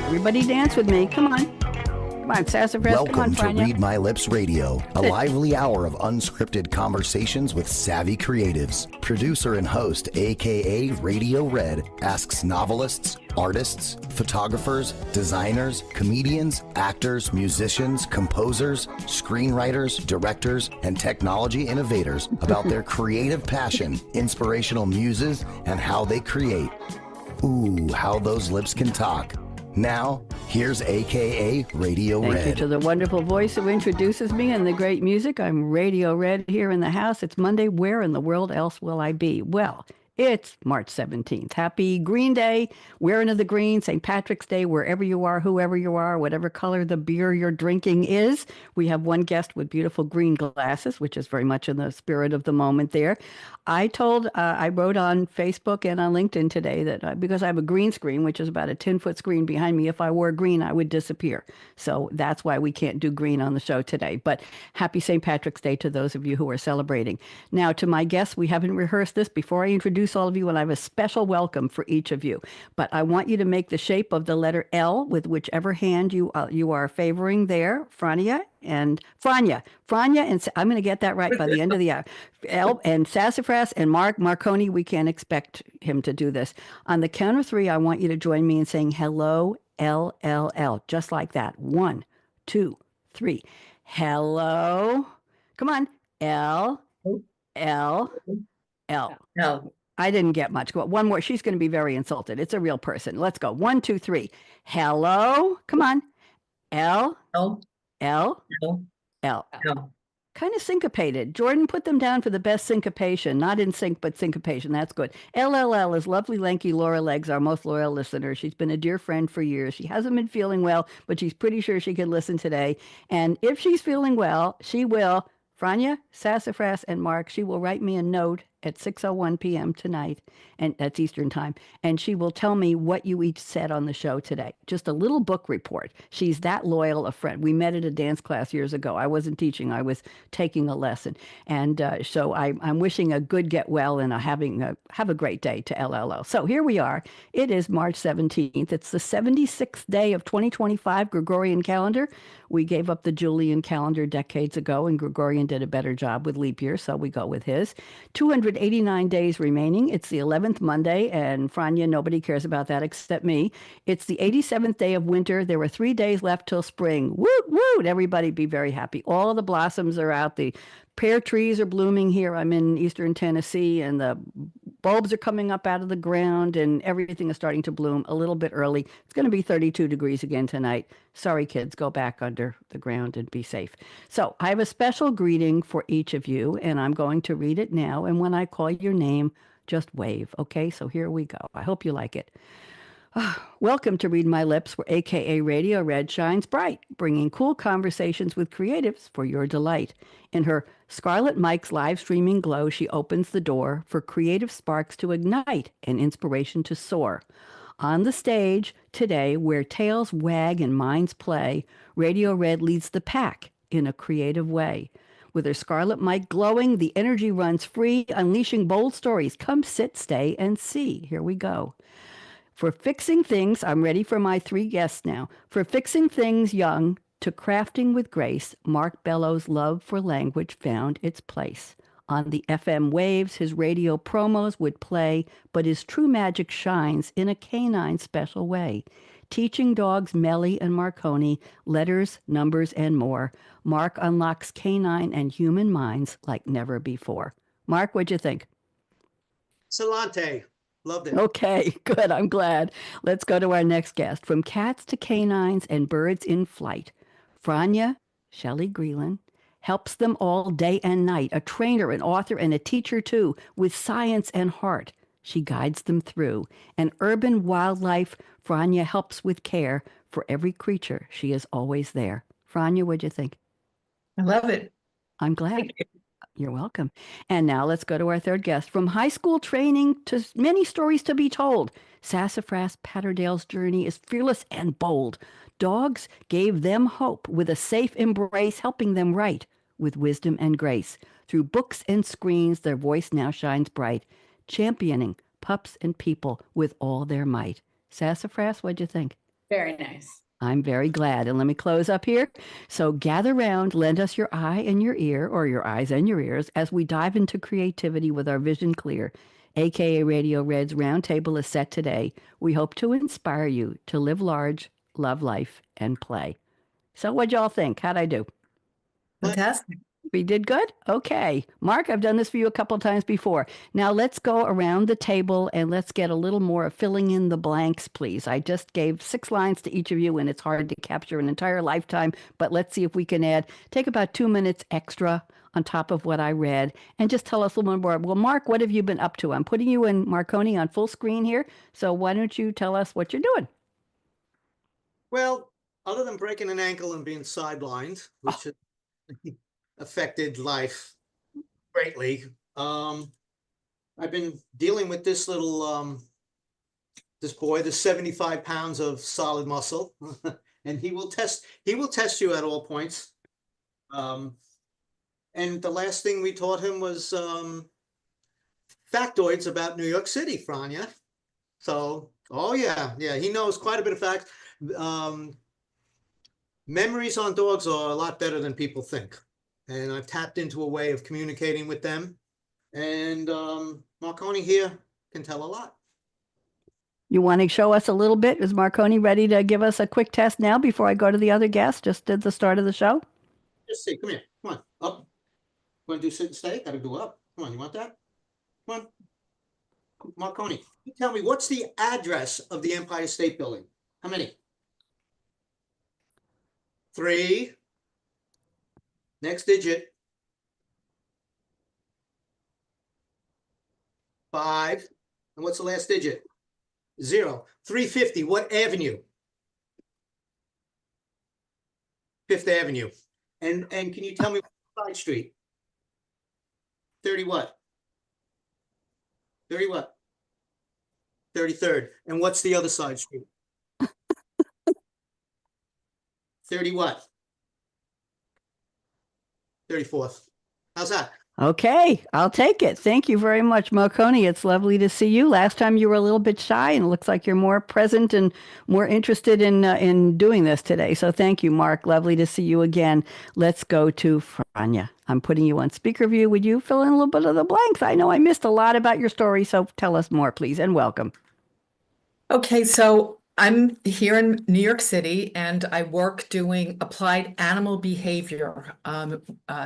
Everybody dance with me. Come on. Come on, Sassafras. Welcome Come on, to Frania. Read My Lips Radio, a lively hour of unscripted conversations with savvy creatives. Producer and host, akaRadioRed, asks novelists, artists, photographers, designers, comedians, actors, musicians, composers, screenwriters, directors, and technology innovators about their creative passion, inspirational muses, and how they create. Ooh, how those lips can talk. Now, here's akaRadioRed. Thank you to the wonderful voice who introduces me and the great music. I'm Radio Red here in the house. It's Monday. Where in the world else will I be? Well, it's March 17th. Happy Green Day. We're into the green. St. Patrick's Day, wherever you are, whoever you are, whatever color the beer you're drinking is. We have one guest with beautiful green glasses, which is very much in the spirit of the moment there. I wrote on Facebook and on LinkedIn today that because I have a green screen, which is about a 10-foot screen behind me, if I wore green, I would disappear. So that's why we can't do green on the show today. But happy St. Patrick's Day to those of you who are celebrating. Now, to my guests, we haven't rehearsed this before I introduce all of you, and I have a special welcome for each of you. But I want you to make the shape of the letter L with whichever hand you are favoring there, Frania, and I'm going to get that right by the end of the hour. L and Sassafras and Marconi, we can't expect him to do this. On the count of three, I want you to join me in saying hello, LLL, just like that. 1, 2, 3. Hello. Come on. L, L, L. No. I didn't get much. Go one more. She's going to be very insulted. It's a real person. Let's go. 1, 2, 3. Hello. Come on. L, No. L, No. L. No. Kind of syncopated. Jordan, put them down for the best syncopation. Not in sync, but syncopation. That's good. LLL is lovely, lanky Laura Legs, our most loyal listener. She's been a dear friend for years. She hasn't been feeling well, but she's pretty sure she can listen today. And if she's feeling well, she will. Frania, Sassafras, and Mark, she will write me a note at 6:01 p.m. tonight, and that's Eastern time, and she will tell me what you each said on the show today. Just a little book report. She's that loyal a friend. We met at a dance class years ago. I wasn't teaching. I was taking a lesson. And so I'm wishing a good get well and have a great day to LLO. So here we are. It is March 17th. It's the 76th day of 2025 Gregorian calendar. We gave up the Julian calendar decades ago, and Gregorian did a better job with leap year, so we go with his. 289 days remaining. It's the 11th Monday, and Frania, nobody cares about that except me. It's the 87th day of winter. There were 3 days left till spring. Woot, woot! Everybody be very happy. All the blossoms are out. The pear trees are blooming here. I'm in eastern Tennessee, and the bulbs are coming up out of the ground, and everything is starting to bloom a little bit early. It's going to be 32 degrees again tonight. Sorry, kids, go back under the ground and be safe. So I have a special greeting for each of you, and I'm going to read it now. And when I call your name, just wave. Okay, so here we go. I hope you like it. Welcome to Read My Lips, where akaRadioRed shines bright, bringing cool conversations with creatives for your delight. In her Scarlet Mike's live streaming glow, she opens the door for creative sparks to ignite and inspiration to soar. On the stage today, where tails wag and minds play, Radio Red leads the pack in a creative way. With her Scarlet Mike glowing, the energy runs free, unleashing bold stories. Come sit, stay, and see. Here we go. For fixing things, I'm ready for my 3 guests now. For fixing things young to crafting with grace, Mark Bello's love for language found its place. On the FM waves, his radio promos would play, but his true magic shines in a canine special way. Teaching dogs Melly and Marconi letters, numbers, and more, Mark unlocks canine and human minds like never before. Mark, what'd you think? Salante. Loved it. Okay, good. I'm glad. Let's go to our next guest. From cats to canines and birds in flight, Frania, Shelley-Grielen, helps them all day and night. A trainer, an author, and a teacher too, with science and heart. She guides them through. An urban wildlife, Frania helps with care. For every creature, she is always there. Frania, what'd you think? I love it. I'm glad. You're welcome. And now let's go to our third guest. From high school training to many stories to be told, Sassafras Patterdale's journey is fearless and bold. Dogs gave them hope with a safe embrace, helping them write with wisdom and grace. Through books and screens, their voice now shines bright, championing pups and people with all their might. Sassafras, what'd you think? Very nice. I'm very glad. And let me close up here. So gather round, lend us your eye and your ear, or your eyes and your ears, as we dive into creativity with our vision clear. AKA Radio Red's roundtable is set today. We hope to inspire you to live large, love life, and play. So what'd y'all think? How'd I do? Fantastic. We did good? Okay. Mark, I've done this for you a couple times before. Now let's go around the table and let's get a little more filling in the blanks, please. I just gave 6 lines to each of you, and it's hard to capture an entire lifetime, but let's see if we can take about 2 minutes extra on top of what I read and just tell us a little more. Well, Mark, what have you been up to? I'm putting you and Marconi on full screen here, so why don't you tell us what you're doing? Well, other than breaking an ankle and being sidelined, which has affected life greatly, I've been dealing with this little this boy, the 75 pounds of solid muscle, and he will test you at all points. And the last thing we taught him was factoids about New York City, Frania. So, oh yeah, he knows quite a bit of facts. Memories on dogs are a lot better than people think. And I've tapped into a way of communicating with them. And Marconi here can tell a lot. You want to show us a little bit? Is Marconi ready to give us a quick test now before I go to the other guest, just at the start of the show? Just see, come here, come on, up. Want to do sit and stay? Gotta go up. Come on, you want that? Come on. Marconi, you tell me, what's the address of the Empire State Building? How many? 3. Next digit. 5. And what's the last digit? 0. 350. What avenue? 5th Avenue. And can you tell me what side street? 30 what? 30 what? 33rd. And what's the other side street? 30 what? 34th. How's that? Okay, I'll take it. Thank you very much, Marconi. It's lovely to see you. Last time you were a little bit shy, and it looks like you're more present and more interested in doing this today. So thank you, Mark. Lovely to see you again. Let's go to Frania. I'm putting you on speaker view. Would you fill in a little bit of the blanks? I know I missed a lot about your story, so tell us more, please, and welcome. Okay, so I'm here in New York City, and I work doing applied animal behavior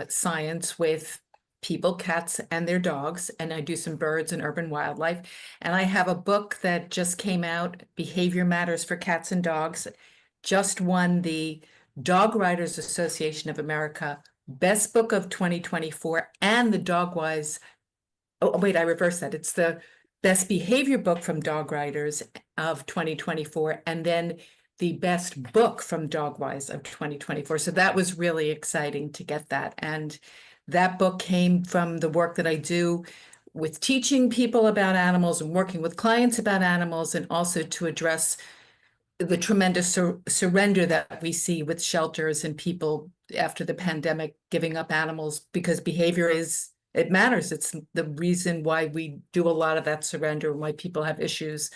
science with people, cats, and their dogs, and I do some birds and urban wildlife. And I have a book that just came out, Behavior Matters for Cats and Dogs, just won the Dog Writers Association of America Best Book of 2024 and the DogWise, oh wait, I reversed that. It's the Best Behavior Book from Dog Writers of 2024, and then the Best Book from DogWise of 2024. So that was really exciting to get that. And that book came from the work that I do with teaching people about animals and working with clients about animals, and also to address the tremendous surrender that we see with shelters and people after the pandemic giving up animals, because behavior it matters. It's the reason why we do a lot of that surrender, why people have issues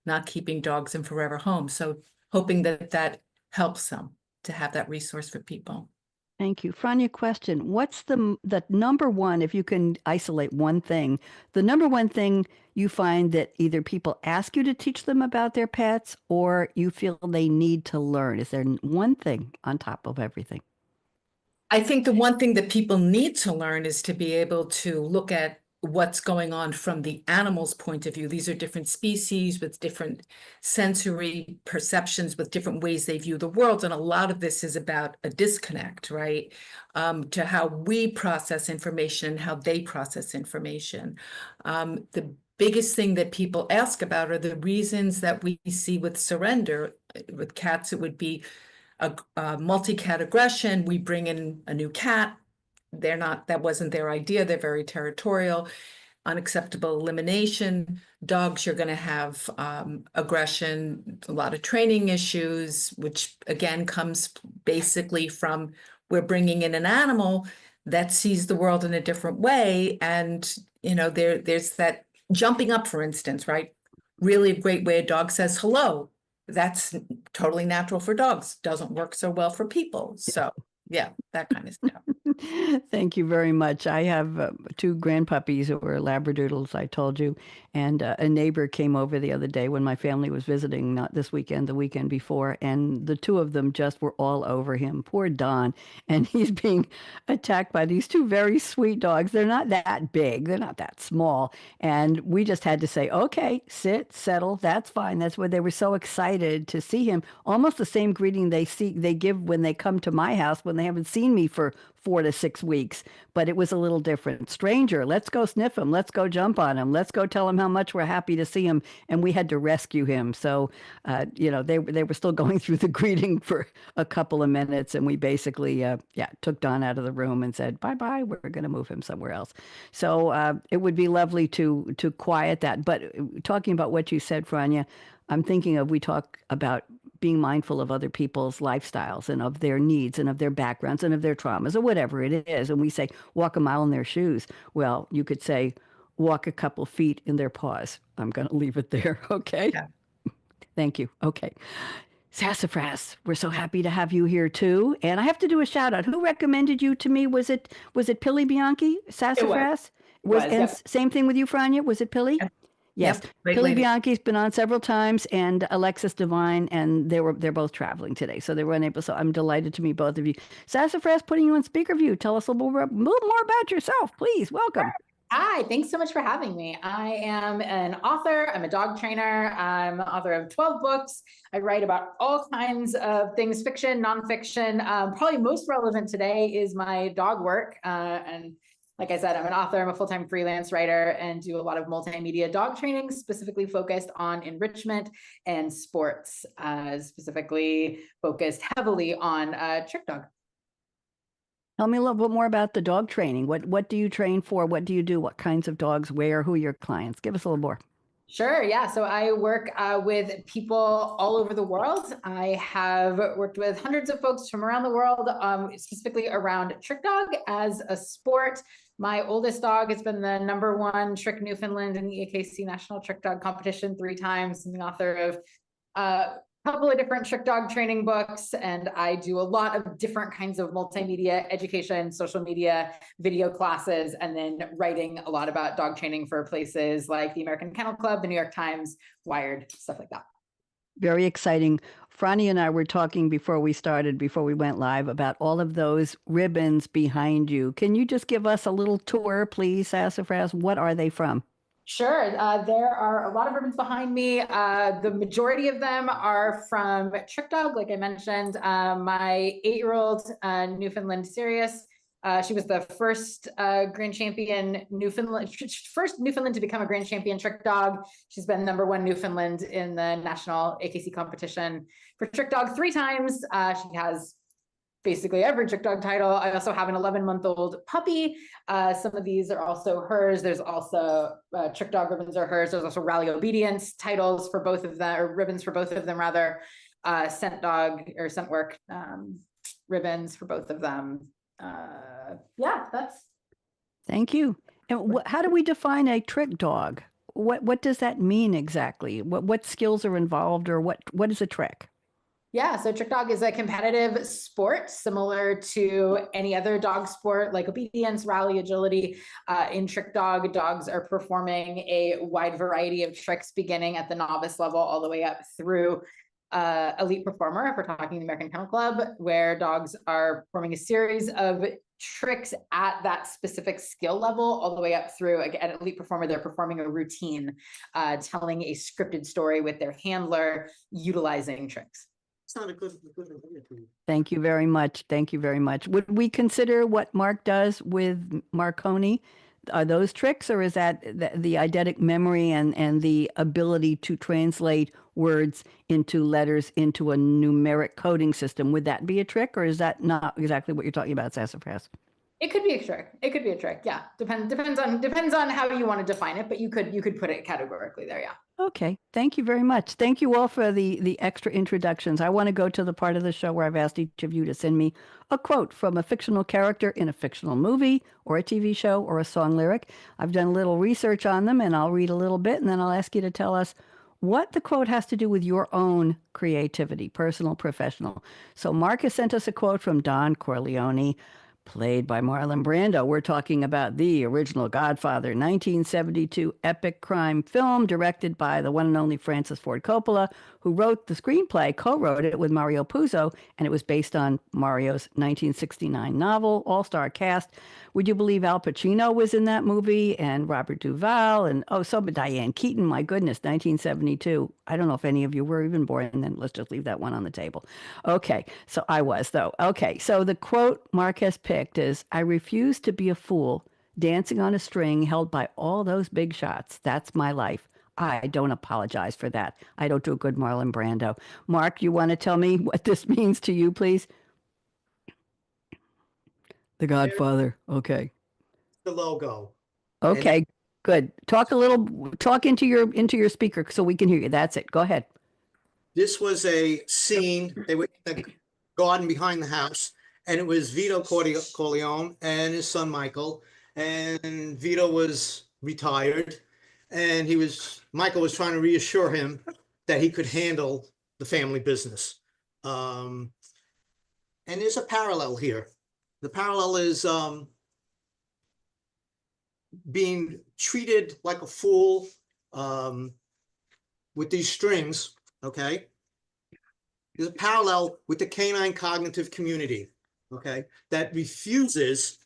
not keeping dogs in forever homes. So hoping that that helps them to have that resource for people. Thank you. Frania, question. What's the number one, if you can isolate one thing, the number one thing you find that either people ask you to teach them about their pets or you feel they need to learn? Is there one thing on top of everything? I think the one thing that people need to learn is to be able to look at what's going on from the animal's point of view. These are different species with different sensory perceptions, with different ways they view the world. And a lot of this is about a disconnect, right? To how we process information and how they process information. The biggest thing that people ask about are the reasons that we see with surrender. With cats, it would be a multi-cat aggression. We bring in a new cat. That wasn't their idea. They're very territorial. Unacceptable elimination. Dogs, you're going to have aggression, a lot of training issues, which again comes basically from we're bringing in an animal that sees the world in a different way. And, there's that jumping up, for instance, right? Really a great way a dog says hello. that's totally natural for dogs, doesn't work so well for people. So yeah, that kind of stuff. Thank you very much. I have two grandpuppies who are Labradoodles, I told you. And a neighbor came over the other day when my family was visiting, not this weekend, the weekend before. And the two of them just were all over him. Poor Don. And he's being attacked by these two very sweet dogs. They're not that big, they're not that small. And we just had to say, okay, sit, settle. That's fine. That's why they were so excited to see him. Almost the same greeting they give when they come to my house when they haven't seen me for 4 to 6 weeks, but it was a little different. Stranger, let's go sniff him. Let's go jump on him. Let's go tell him how much we're happy to see him. And we had to rescue him. So, they were still going through the greeting for a couple of minutes, and we basically, took Don out of the room and said, bye bye. We're going to move him somewhere else. So it would be lovely to quiet that. But talking about what you said, Frania, I'm thinking of, we talk about being mindful of other people's lifestyles and of their needs and of their backgrounds and of their traumas or whatever it is. And we say, walk a mile in their shoes. Well, you could say, walk a couple feet in their paws. I'm going to leave it there. Okay. Yeah. Thank you. Okay. Sassafras, we're so happy to have you here too. And I have to do a shout out. Who recommended you to me? Was it Pilly Bianchi? Sassafras? And yep. Same thing with you, Frania? Was it Pilly? Yep. Yes, Yep, great Pilly lady. Bianchi's been on several times, and Alexis Devine, and they're both traveling today, so they were unable. So I'm delighted to meet both of you. Sassafras, putting you on speaker view. Tell us a little more about yourself, please. Welcome. Hi, thanks so much for having me. I am an author. I'm a dog trainer. I'm the author of 12 books. I write about all kinds of things, fiction, nonfiction. Probably most relevant today is my dog work. And like I said, I'm an author. I'm a full-time freelance writer and do a lot of multimedia dog training, specifically focused on enrichment and sports, specifically focused heavily on trick dog. Tell me a little bit more about the dog training. What do you train for? What do you do? What kinds of dogs? Where? Who are your clients? Give us a little more. Sure. Yeah. So I work with people all over the world. I have worked with hundreds of folks from around the world, specifically around trick dog as a sport. My oldest dog has been the #1 trick Newfoundland in the AKC National Trick Dog Competition 3 times. I'm the author of a couple of different trick dog training books, and I do a lot of different kinds of multimedia education, social media, video classes, and then writing a lot about dog training for places like the American Kennel Club, the New York Times, Wired, stuff like that. Very exciting. Frania and I were talking before we went live, about all of those ribbons behind you. Can you just give us a little tour, please, Sassafras? What are they from? Sure. There are a lot of ribbons behind me. The majority of them are from Trick Dog, like I mentioned. My 8-year-old Newfoundland Sirius. She was the first grand champion first Newfoundland to become a grand champion trick dog. She's been #1 Newfoundland in the national AKC competition for trick dog 3 times. She has basically every trick dog title. I also have an 11-month-old puppy. Some of these are also hers. There's also trick dog ribbons are hers. There's also rally obedience titles for both of them, or ribbons for both of them rather. Scent dog or scent work ribbons for both of them. That's. Thank you. And how do we define a trick dog? What does that mean exactly? What skills are involved, or what is a trick? Yeah, so trick dog is a competitive sport similar to any other dog sport like obedience, rally, agility. In trick dog, dogs are performing a wide variety of tricks beginning at the novice level all the way up through elite performer, if we're talking the American Kennel Club, where dogs are performing a series of tricks at that specific skill level all the way up through. Again, elite performer, they're performing a routine, telling a scripted story with their handler, utilizing tricks. It's not a good. Thank you very much. Thank you very much. Would we consider what Mark does with Marconi? Are those tricks, or is that the eidetic memory and the ability to translate words into letters into a numeric coding system? Would that be a trick, or is that not exactly what you're talking about, Sassafras? It could be a trick. It could be a trick. Yeah. Depends on how you want to define it, but you could put it categorically there. Yeah. Okay. Thank you very much. Thank you all for the extra introductions. I want to go to the part of the show where I've asked each of you to send me a quote from a fictional character in a fictional movie or a TV show or a song lyric. I've done a little research on them, and I'll read a little bit, and then I'll ask you to tell us what the quote has to do with your own creativity, personal, professional. So Marcus sent us a quote from Don Corleone, played by Marlon Brando. We're talking about the original Godfather, 1972 epic crime film directed by the one and only Francis Ford Coppola, who wrote the screenplay, co-wrote it with Mario Puzo, and it was based on Mario's 1969 novel, all-star cast. Would you believe Al Pacino was in that movie, and Robert Duvall, and Diane Keaton, my goodness, 1972. I don't know if any of you were even born, and then let's just leave that one on the table. Okay, so I was, though. Okay, so the quote Mark has picked is, I refuse to be a fool dancing on a string held by all those big shots. That's my life. I don't apologize for that. I don't do a good Marlon Brando. Mark, you want to tell me what this means to you, please? The There's Godfather. Okay. the logo. And Okay. Good. Talk into your speaker so we can hear you. That's it. Go ahead. this was a scene. They were in the garden behind the house, and it was Corleone and his son Michael. And Vito was retired, and Michael was trying to reassure him that he could handle the family business. And there's a parallel here. The parallel is being treated like a fool with these strings, okay? There's a parallel with the canine cognitive community, okay, that refuses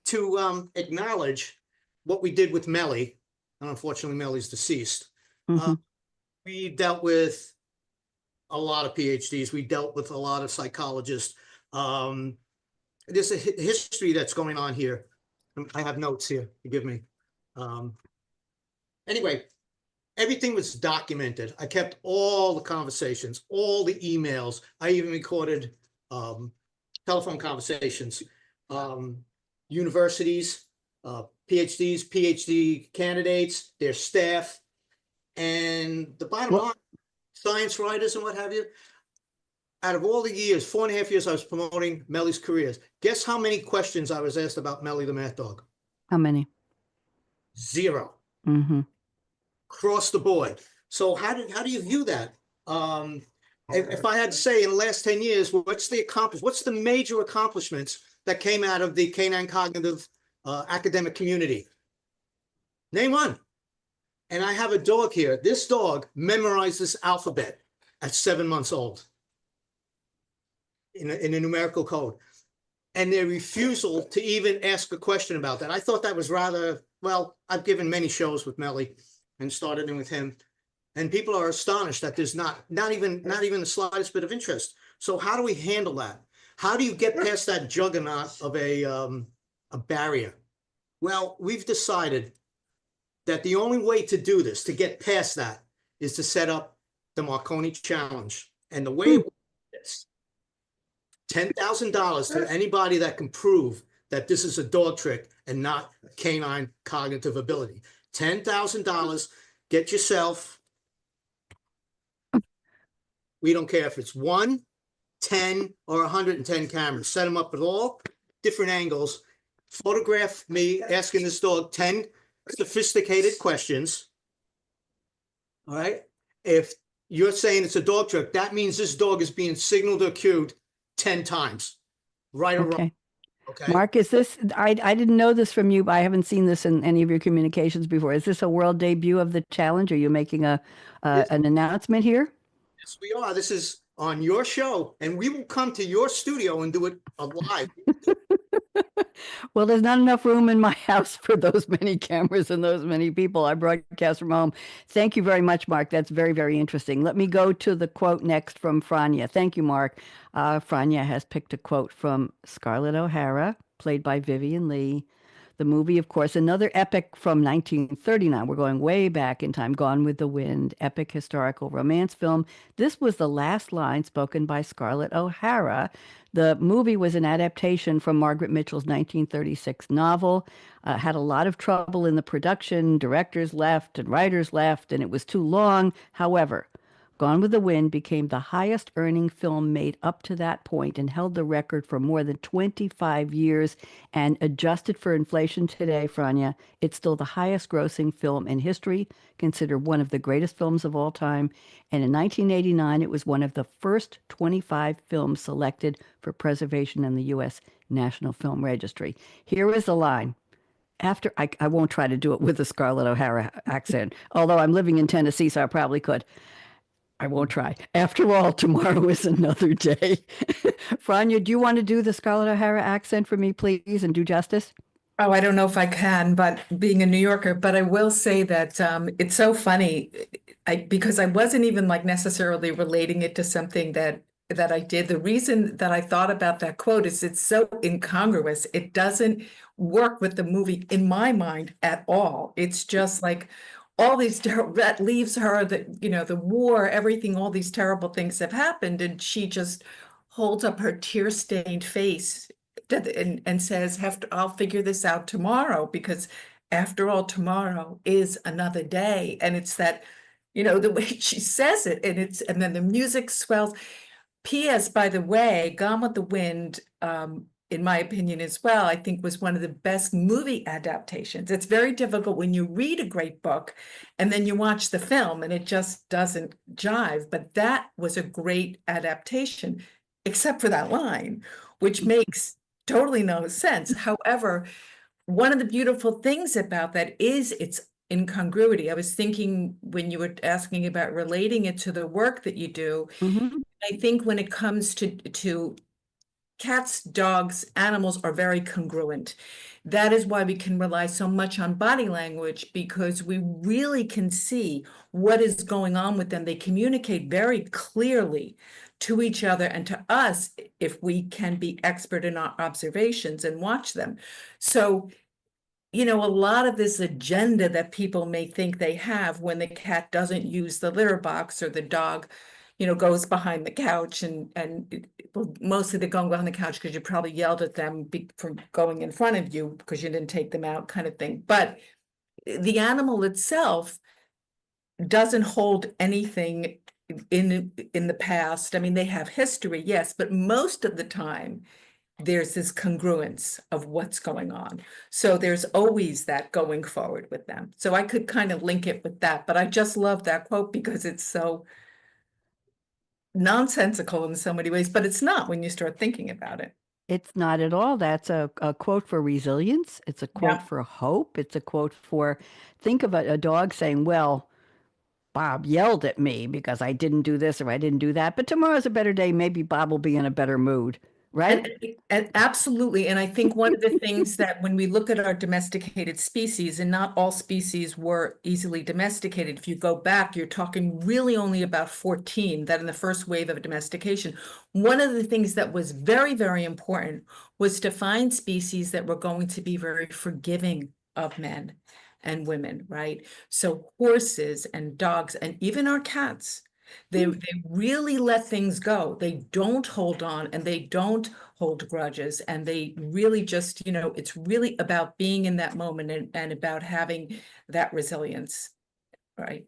to acknowledge what we did with Melly. And unfortunately, Melly's deceased. Mhm. We dealt with a lot of PhDs. We dealt with a lot of psychologists. There's a history that's going on here. I have notes here. Forgive me. Anyway, everything was documented. I kept all the conversations, all the emails. I even recorded telephone conversations. Universities, PhDs, PhD candidates, their staff, and the bottom line, science writers and what have you. Out of all the years, 4.5 years, I was promoting Melly's careers. Guess how many questions I was asked about Melly the Mad Dog? How many? 0. Mm-hmm. Across the board. So how do you view that? If I had to say in the last 10 years, what's the major accomplishments that came out of the canine cognitive academic community? Name one. And I have a dog here. This dog memorized this alphabet at 7 months old in a numerical code. And their refusal to even ask a question about that. I thought that was rather, well, I've given many shows with Melly and started in with him. And people are astonished that there's not even the slightest bit of interest. So how do we handle that? How do you get past that juggernaut of a barrier? Well, we've decided that the only way to do this, to get past that, is to set up the Marconi Challenge. And the way it works, $10,000 to anybody that can prove that this is a dog trick and not canine cognitive ability. $10,000, get yourself, we don't care if it's 1, 10, or 110 cameras. Set them up at all different angles. Photograph me asking this dog 10 sophisticated questions. All right. If you're saying it's a dog trick, that means this dog is being signaled or cued 10 times. Right or wrong. Okay. Mark, is this, I didn't know this from you, but I haven't seen this in any of your communications before. Is this a world debut of the challenge? Are you making an announcement here? Yes, we are. This is on your show, and we will come to your studio and do it live. Well, there's not enough room in my house for those many cameras and those many people. I broadcast from home. Thank you very much, Mark. That's very, very interesting. Let me go to the quote next from Frania. Thank you, Mark. Frania has picked a quote from Scarlett O'Hara, played by Vivian Leigh. The movie, of course, another epic from 1939. We're going way back in time. Gone with the Wind, epic historical romance film. This was the last line spoken by Scarlett O'Hara. The movie was an adaptation from Margaret Mitchell's 1936 novel. Had a lot of trouble in the production. Directors left and writers left, and it was too long. However, Gone with the Wind became the highest earning film made up to that point and held the record for more than 25 years. And adjusted for inflation today, Frania, it's still the highest grossing film in history, considered one of the greatest films of all time. And in 1989, it was one of the first 25 films selected for preservation in the U.S. National Film Registry. Here is a line. I won't try to do it with the Scarlett O'Hara accent, although I'm living in Tennessee, so I probably could. I won't try. After all, tomorrow is another day. Frania, do you want to do the Scarlett O'Hara accent for me, please, and do justice? Oh, I don't know if I can, but being a New Yorker, but I will say that it's so funny. Because I wasn't even like necessarily relating it to something that I did. The reason that I thought about that quote is it's so incongruous. It doesn't work with the movie in my mind at all. It's just like all these that leaves her, the war, everything, all these terrible things have happened, and she just holds up her tear-stained face and says, I'll figure this out tomorrow, because after all, tomorrow is another day. And it's that, the way she says it, and then the music swells. P.S. By the way, Gone with the Wind, in my opinion as well, I think was one of the best movie adaptations. It's very difficult when you read a great book and then you watch the film and it just doesn't jive. But that was a great adaptation, except for that line, which makes totally no sense. However, one of the beautiful things about that is its incongruity. I was thinking when you were asking about relating it to the work that you do, I think when it comes to cats, dogs, animals are very congruent. That is why we can rely so much on body language, because we really can see what is going on with them. They communicate very clearly to each other and to us if we can be expert in our observations and watch them. So, a lot of this agenda that people may think they have when the cat doesn't use the litter box or the dog goes behind the couch and mostly they're going behind the couch because you probably yelled at them for going in front of you because you didn't take them out, kind of thing. But the animal itself doesn't hold anything in the past. I mean, they have history, yes, but most of the time there's this congruence of what's going on. So there's always that going forward with them. So I could kind of link it with that, but I just love that quote because it's so nonsensical in so many ways, but it's not when you start thinking about it. It's not at all. That's a quote for resilience. It's a quote Yeah. for hope. It's a quote for, think of a dog saying, well, Bob yelled at me because I didn't do this or I didn't do that, but tomorrow's a better day. Maybe Bob will be in a better mood, right? And absolutely. And I think one of the things that when we look at our domesticated species, and not all species were easily domesticated, if you go back, you're talking really only about 14 that in the first wave of domestication. One of the things that was very, very important was to find species that were going to be very forgiving of men and women, right? So horses and dogs and even our cats, they really let things go. They don't hold on and they don't hold grudges. And they really just, it's really about being in that moment and about having that resilience, right?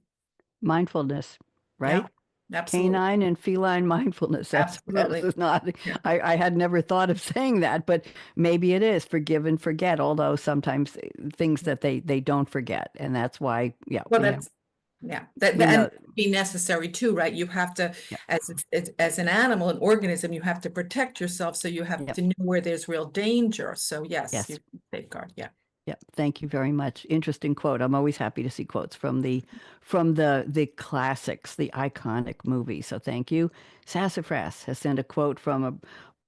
Mindfulness, right? Yeah, absolutely. Canine and feline mindfulness. That's Absolutely. not, Yeah. I had never thought of saying that, but maybe it is forgive and forget, although sometimes things that they don't forget. And that's why, yeah, Well, that we know. be necessary too, right? You have to, Yeah. as an animal, an organism, you have to protect yourself. So you have Yep. to know where there's real danger. So yes, Yes. you safeguard. Yeah. Yeah, thank you very much. Interesting quote. I'm always happy to see quotes from the classics, the iconic movies. So thank you. Sassafras has sent a quote from a,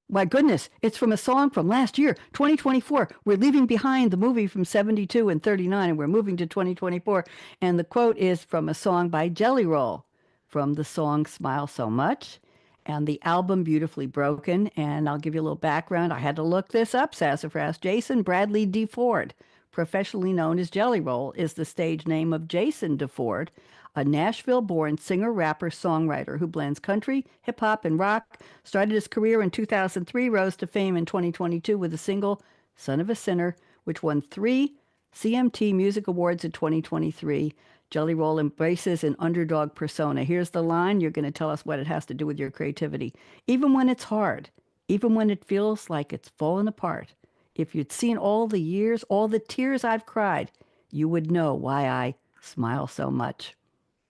my goodness, it's from a song from last year, 2024. We're leaving behind the movie from 72 and 39 and we're moving to 2024. And the quote is from a song by Jelly Roll from the song Smile So Much and the album Beautifully Broken. And I'll give you a little background. I had to look this up, Sassafras. Jason Bradley DeFord, professionally known as Jelly Roll, is the stage name of Jason DeFord, a Nashville-born singer, rapper, songwriter who blends country, hip hop, and rock. Started his career in 2003, rose to fame in 2022 with the single "Son of a Sinner," which won 3 CMT Music Awards in 2023. Jelly Roll embraces an underdog persona. Here's the line. You're going to tell us what it has to do with your creativity. Even when it's hard, even when it feels like it's fallen apart, if you'd seen all the years, all the tears I've cried, you would know why I smile so much.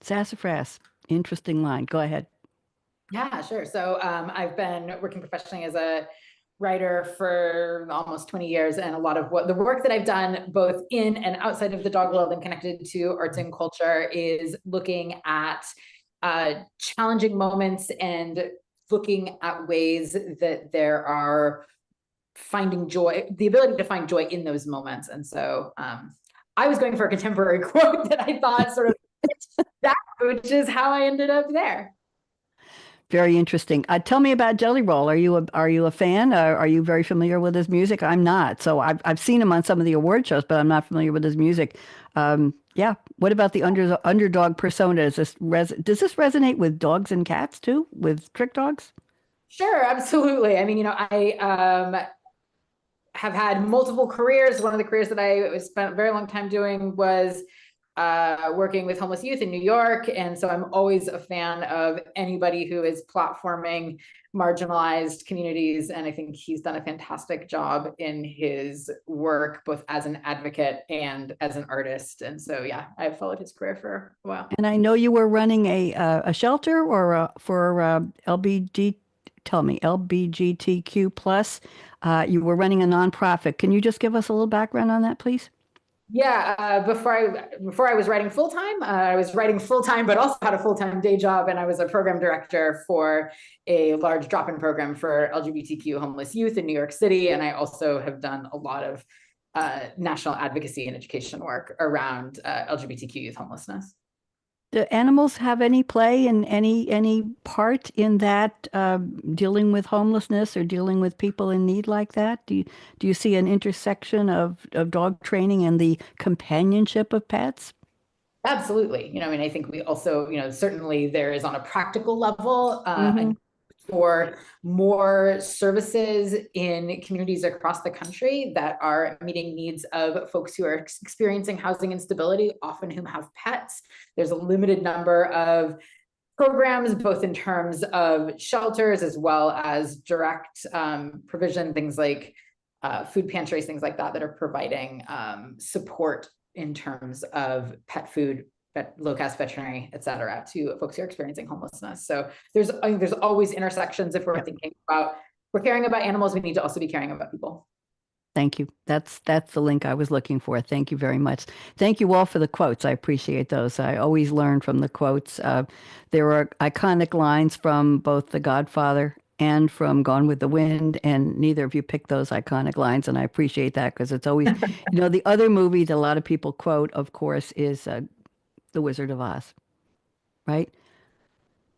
Sassafras, interesting line. Go ahead. Yeah, sure. So I've been working professionally as a writer for almost 20 years, and a lot of what the work that I've done both in and outside of the dog world and connected to arts and culture is looking at challenging moments and looking at ways that there are finding joy, the ability to find joy in those moments. And so I was going for a contemporary quote that I thought sort of fit that, which is how I ended up there. Very interesting. Tell me about Jelly Roll. Are you a fan? Are you very familiar with his music? I'm not. So I've seen him on some of the award shows, but I'm not familiar with his music. Yeah. What about the underdog persona? Does this resonate with dogs and cats too? With trick dogs? Sure, absolutely. I mean, I have had multiple careers. One of the careers that I spent a very long time doing was working with homeless youth in New York. And so I'm always a fan of anybody who is platforming marginalized communities. And I think he's done a fantastic job in his work, both as an advocate and as an artist. And so, yeah, I've followed his career for a while. And I know you were running a shelter or for LBG. Tell me, LBGTQ plus. You were running a nonprofit. Can you just give us a little background on that, please? Yeah, before I was writing full time, but also had a full-time day job, and I was a program director for a large drop-in program for LGBTQ homeless youth in New York City, and I also have done a lot of national advocacy and education work around LGBTQ youth homelessness. Do animals have any play in any part in that dealing with homelessness or dealing with people in need like that? Do you see an intersection of dog training and the companionship of pets? Absolutely. I mean, I think we also, certainly there is on a practical level, for more services in communities across the country that are meeting needs of folks who are experiencing housing instability, often whom have pets. There's a limited number of programs, both in terms of shelters as well as direct provision, things like food pantries, things like that, that are providing support in terms of pet food, low-cost veterinary, et cetera, to folks who are experiencing homelessness. So there's always intersections. If we're caring about animals, we need to also be caring about people. Thank you. That's the link I was looking for. Thank you very much. Thank you all for the quotes. I appreciate those. I always learn from the quotes. There are iconic lines from both The Godfather and from Gone with the Wind, and neither of you picked those iconic lines, and I appreciate that because it's always, the other movie that a lot of people quote, of course, is The Wizard of Oz, right?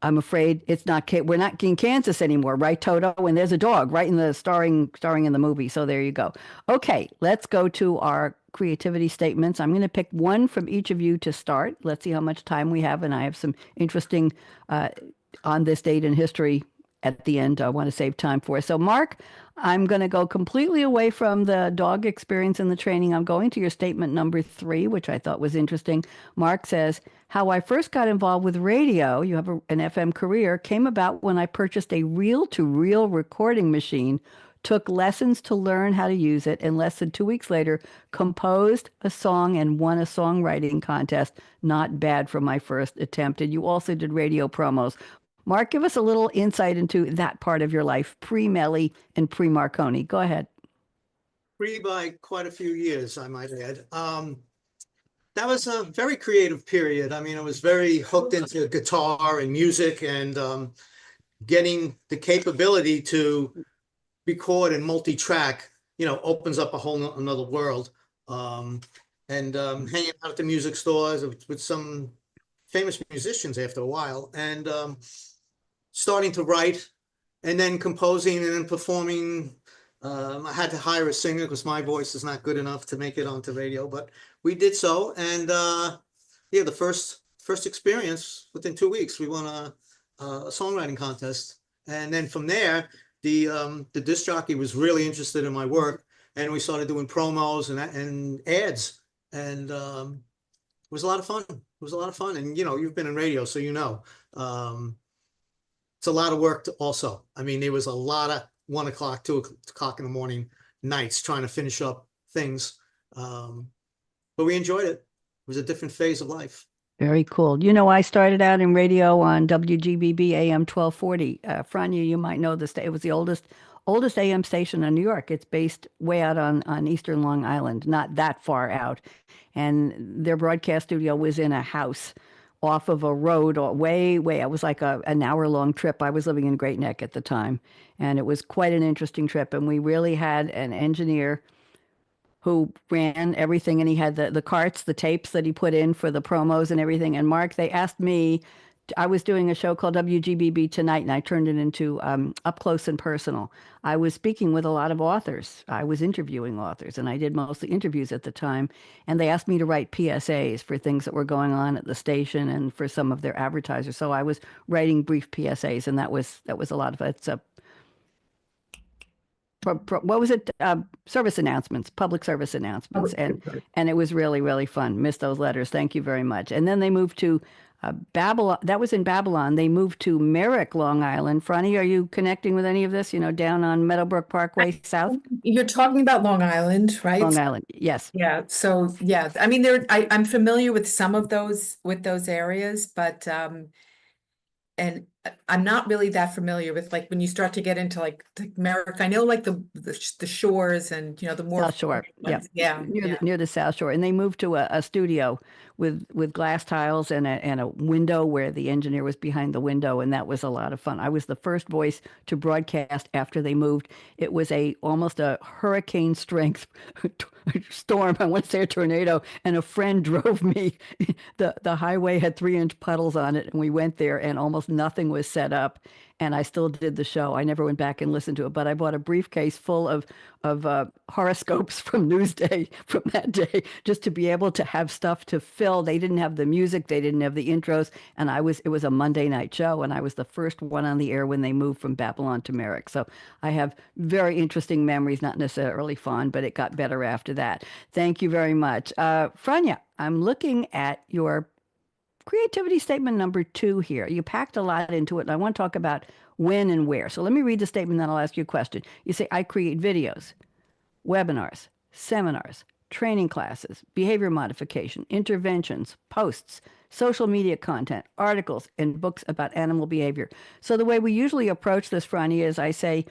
I'm afraid it's not. We're not in Kansas anymore, right, Toto? And there's a dog right in the starring in the movie. So there you go. Okay, let's go to our creativity statements. I'm going to pick one from each of you to start. Let's see how much time we have, and I have some interesting on this date in history at the end. I want to save time for. So, Mark, I'm going to go completely away from the dog experience and the training. I'm going to your statement number 3, which I thought was interesting. Mark says, how I first got involved with radio, you have an FM career, came about when I purchased a reel-to-reel recording machine, took lessons to learn how to use it, and less than 2 weeks later, composed a song and won a songwriting contest. Not bad for my first attempt. And you also did radio promos. Mark, give us a little insight into that part of your life, pre-Melly and pre-Marconi. Go ahead. Pre by quite a few years, I might add. That was a very creative period. I mean, I was very hooked into guitar and music, and getting the capability to record and multi-track, opens up a whole another world. Hanging out at the music stores with some famous musicians after a while, and starting to write, and then composing, and then performing. I had to hire a singer because my voice is not good enough to make it onto radio, but we did so. And the first experience, within 2 weeks, we won a songwriting contest. And then from there, the disc jockey was really interested in my work, and we started doing promos and ads. And was a lot of fun. It was a lot of fun. And, you've been in radio, so um, it's a lot of work also. I mean, there was a lot of 1 o'clock, 2 o'clock in the morning nights trying to finish up things. But we enjoyed it. It was a different phase of life. Very cool. I started out in radio on WGBB AM 1240. Frania, you might know this. It was the oldest AM station in New York. It's based way out on Eastern Long Island, not that far out. And their broadcast studio was in a house off of a road or way, way. It was like an hour-long trip. I was living in Great Neck at the time, and it was quite an interesting trip. And we really had an engineer who ran everything, and he had the carts, the tapes that he put in for the promos and everything. And Mark, they asked me, I was doing a show called WGBB Tonight, and I turned it into Up Close and Personal. I was speaking with a lot of authors. I was interviewing authors, and I did mostly interviews at the time. And they asked me to write PSAs for things that were going on at the station and for some of their advertisers. So I was writing brief PSAs, and that was a lot of it. It's a what was it? Service announcements, public service announcements, and it was really, really fun. Missed those letters. Thank you very much. And then they moved to Babylon. That was in Babylon. They moved to Merrick, Long Island. Franny, are you connecting with any of this? Down on Meadowbrook Parkway South. You're talking about Long Island, right? Long Island, yes. Yeah. So yeah, I mean, I'm familiar with some of those areas, but and I'm not really that familiar with, like, when you start to get into like Merrick. I know like the shores and the more South Shore, yeah, near the South Shore, and they moved to a studio with glass tiles and a window where the engineer was behind the window, and that was a lot of fun. I was the first voice to broadcast after they moved. It was almost a hurricane strength storm. I want to say a tornado, and a friend drove me. The highway had 3-inch puddles on it, and we went there, and almost nothing was set up. And I still did the show. I never went back and listened to it, but I bought a briefcase full of horoscopes from Newsday from that day, just to be able to have stuff to fill. They didn't have the music, they didn't have the intros, and it was a Monday night show, and I was the first one on the air when they moved from Babylon to Merrick. So I have very interesting memories, not necessarily fond, but it got better after that. Thank you very much. Frania, I'm looking at your creativity statement number 2 here. You packed a lot into it, and I want to talk about when and where. So let me read the statement, then I'll ask you a question. You say, I create videos, webinars, seminars, training classes, behavior modification, interventions, posts, social media content, articles, and books about animal behavior. So the way we usually approach this, Frania, is I say,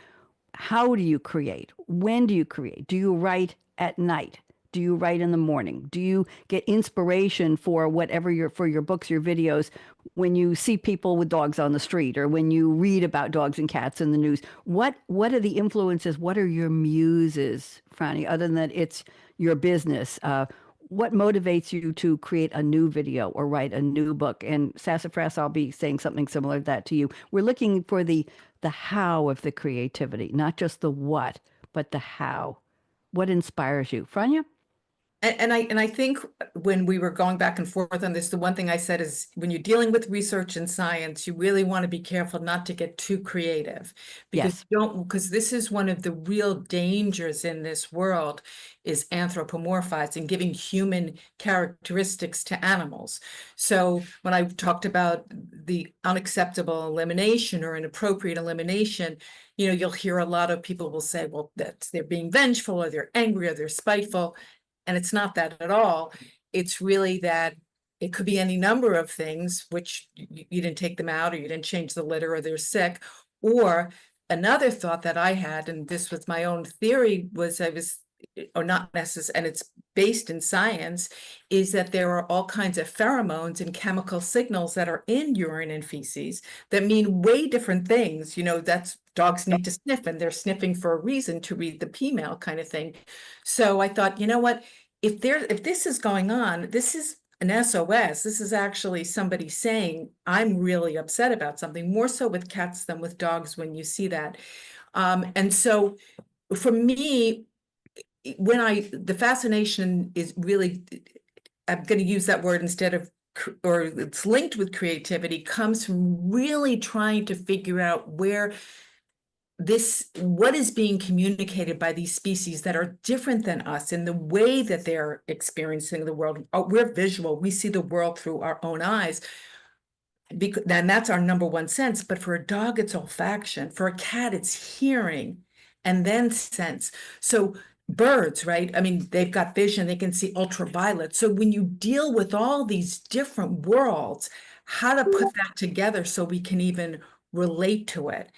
how do you create? When do you create? Do you write at night? Do you write in the morning? Do you get inspiration for whatever for your books, your videos, when you see people with dogs on the street, or when you read about dogs and cats in the news? What are the influences? What are your muses, Franny, other than that it's your business? What motivates you to create a new video or write a new book? And Sassafras, I'll be saying something similar to that to you. We're looking for the how of the creativity, not just the what, but the how. What inspires you, Frania? And I think when we were going back and forth on this, the one thing I said is, when you're dealing with research and science, you really want to be careful not to get too creative, because because this is one of the real dangers in this world, is anthropomorphizing, giving human characteristics to animals. So when I talked about the unacceptable elimination or inappropriate elimination, you'll hear a lot of people will say, well, they're being vengeful, or they're angry, or they're spiteful. And it's not that at all. It's really that it could be any number of things, which you didn't take them out, or you didn't change the litter, or they're sick. Or another thought that I had, and this was my own theory, was or not necessarily, and it's based in science, is that there are all kinds of pheromones and chemical signals that are in urine and feces that mean way different things. That's dogs need to sniff, and they're sniffing for a reason, to read the P-mail kind of thing. So I thought, you know what, if this is going on, this is an SOS. This is actually somebody saying, I'm really upset about something, more so with cats than with dogs when you see that. And so for me, the fascination is really, I'm going to use that word instead of, or it's linked with creativity, comes from really trying to figure out where what is being communicated by these species that are different than us in the way that they're experiencing the world. We're visual. We see the world through our own eyes. And that's our number one sense. But for a dog, it's olfaction. For a cat, it's hearing and then sense. So birds, right? I mean, they've got vision. They can see ultraviolet. So when you deal with all these different worlds, how to put that together so we can even relate to it.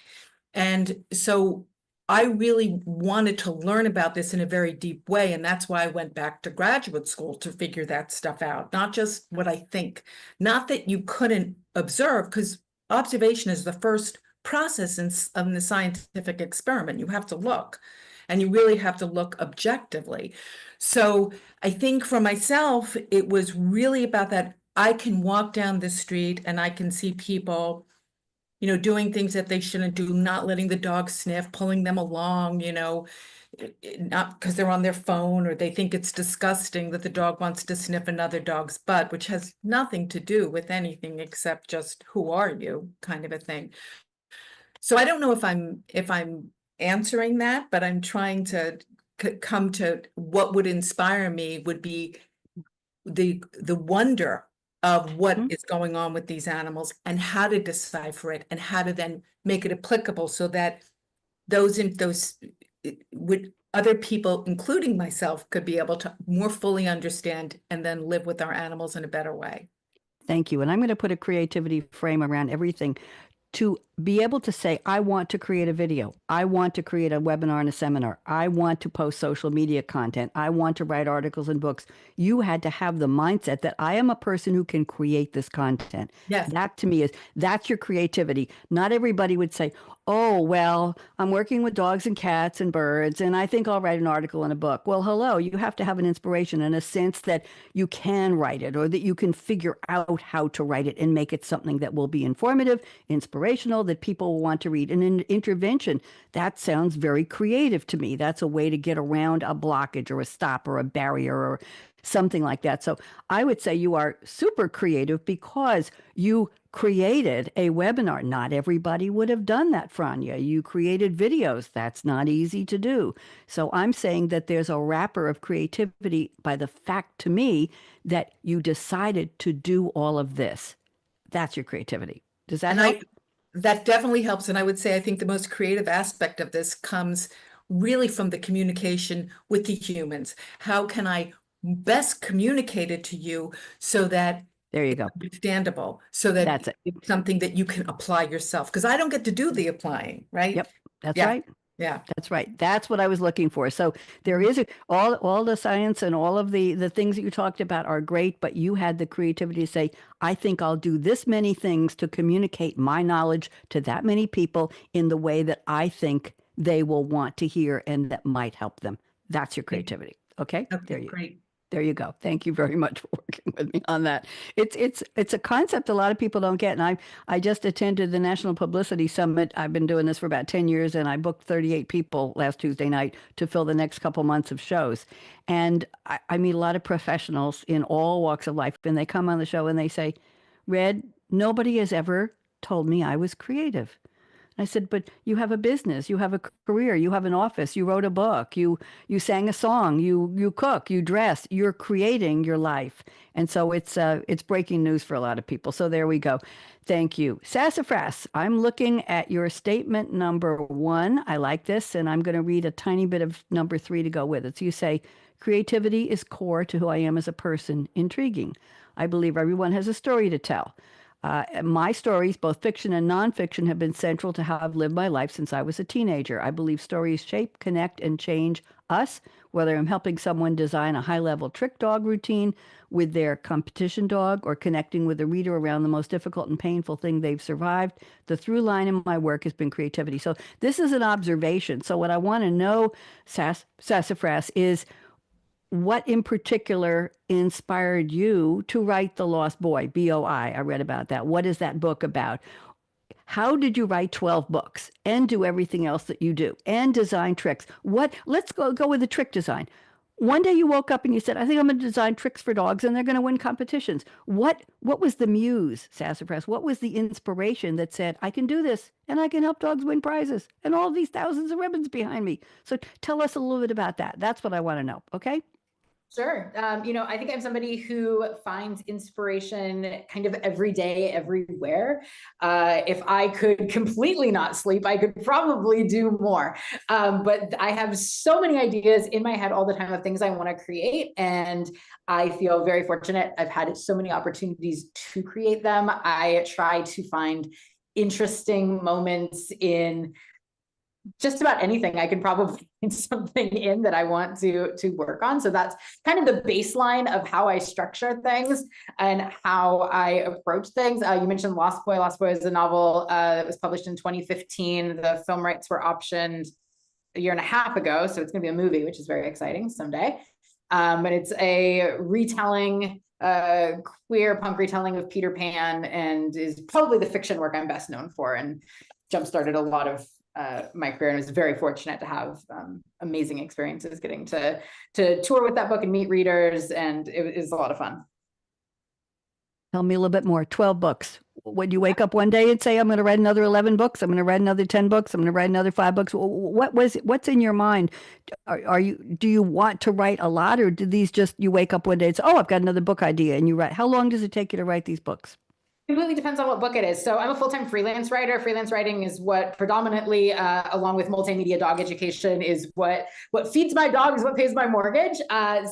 And so I really wanted to learn about this in a very deep way. And that's why I went back to graduate school to figure that stuff out, not just what I think, not that you couldn't observe, because observation is the first process in the scientific experiment. You have to look, and you really have to look objectively. So I think for myself, it was really about that. I can walk down the street and I can see people, doing things that they shouldn't do, not letting the dog sniff, pulling them along, not because they're on their phone or they think it's disgusting that the dog wants to sniff another dog's butt, which has nothing to do with anything except just who are you kind of a thing. So I don't know if I'm answering that, but I'm trying to come to what would inspire me would be the wonder of what is going on with these animals and how to decipher it and how to then make it applicable so that those would other people, including myself, could be able to more fully understand and then live with our animals in a better way. Thank you. And I'm going to put a creativity frame around everything to be able to say, I want to create a video. I want to create a webinar and a seminar. I want to post social media content. I want to write articles and books. You had to have the mindset that I am a person who can create this content. Yes. That to me that's your creativity. Not everybody would say, oh, well, I'm working with dogs and cats and birds, and I think I'll write an article and a book. Well, hello, you have to have an inspiration and a sense that you can write it or that you can figure out how to write it and make it something that will be informative, inspirational, that people will want to read. And an intervention, that sounds very creative to me. That's a way to get around a blockage or a stop or a barrier or something like that. So I would say you are super creative because you created a webinar. Not everybody would have done that, Frania. You created videos. That's not easy to do. So I'm saying that there's a wrapper of creativity by the fact to me that you decided to do all of this. That's your creativity. Does that help? That definitely helps. And I would say, I think the most creative aspect of this comes really from the communication with the humans. How can I best communicate it to you so that there you go. It's understandable, so that that's it's something that you can apply yourself, because I don't get to do the applying, right? Yep, that's right. Yeah, that's right. That's what I was looking for. So there is all the science and all of the things that you talked about are great, but you had the creativity to say, I think I'll do this many things to communicate my knowledge to that many people in the way that I think they will want to hear and that might help them. That's your creativity. Okay. Okay, great. There you go. Thank you very much for working with me on that. It's a concept a lot of people don't get. And I just attended the National Publicity Summit. I've been doing this for about 10 years, and I booked 38 people last Tuesday night to fill the next couple months of shows. And I meet a lot of professionals in all walks of life, and they come on the show and they say, Red, nobody has ever told me I was creative. I said, but you have a business, you have a career, you have an office, you wrote a book, you sang a song, you cook, you dress, you're creating your life. And so it's breaking news for a lot of people. So there we go. Thank you. Sassafras, I'm looking at your statement number 1. I like this, and I'm going to read a tiny bit of number 3 to go with it. So you say, creativity is core to who I am as a person. Intriguing. I believe everyone has a story to tell. My stories, both fiction and nonfiction, have been central to how I've lived my life since I was a teenager. I believe stories shape, connect, and change us, whether I'm helping someone design a high-level trick dog routine with their competition dog or connecting with the reader around the most difficult and painful thing they've survived. The through line in my work has been creativity. So this is an observation. So what I want to know, Sassafras, is what in particular inspired you to write The Lost Boy, B-O-I? I read about that. What is that book about? How did you write 12 books and do everything else that you do and design tricks? Let's go with the trick design. One day you woke up and you said, I think I'm going to design tricks for dogs and they're going to win competitions. What was the muse, Sassafras? What was the inspiration that said, I can do this and I can help dogs win prizes and all these thousands of ribbons behind me? So tell us a little bit about that. That's what I want to know. Okay. Sure. I think I'm somebody who finds inspiration kind of every day, everywhere. If I could completely not sleep, I could probably do more. But I have so many ideas in my head all the time of things I want to create. And I feel very fortunate. I've had so many opportunities to create them. I try to find interesting moments in just about anything. I can probably find something in that I want to work on. So that's kind of the baseline of how I structure things and how I approach things. You mentioned Lost Boy. Lost Boy is a novel that was published in 2015. The film rights were optioned a year and a half ago. So it's going to be a movie, which is very exciting someday. But it's a retelling, queer punk retelling of Peter Pan, and is probably the fiction work I'm best known for, and jump-started a lot of my career, and was very fortunate to have amazing experiences getting to tour with that book and meet readers, and it was a lot of fun. Tell me a little bit more. 12 books. Would you wake up one day and say, I'm going to write another 11 books? I'm going to write another 10 books. I'm going to write another 5 books. What's in your mind? Do you want to write a lot, or do these just, you wake up one day and say, oh, I've got another book idea, and you write? How long does it take you to write these books? Completely depends on what book it is. So I'm a full-time freelance writer. Freelance writing is what predominantly, along with multimedia dog education, is what feeds my dog, is what pays my mortgage.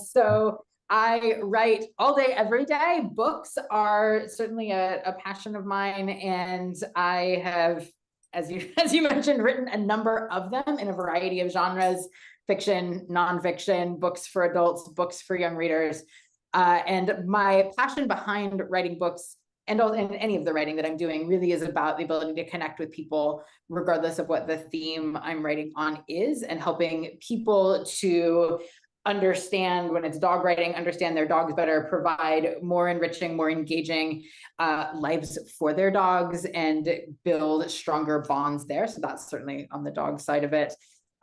So I write all day, every day. Books are certainly a passion of mine, and I have, as you mentioned, written a number of them in a variety of genres: fiction, nonfiction, books for adults, books for young readers. And my passion behind writing books and any of the writing that I'm doing really is about the ability to connect with people, regardless of what the theme I'm writing on is, and helping people to understand, when it's dog writing, understand their dogs better, provide more enriching, more engaging lives for their dogs, and build stronger bonds there. So that's certainly on the dog side of it.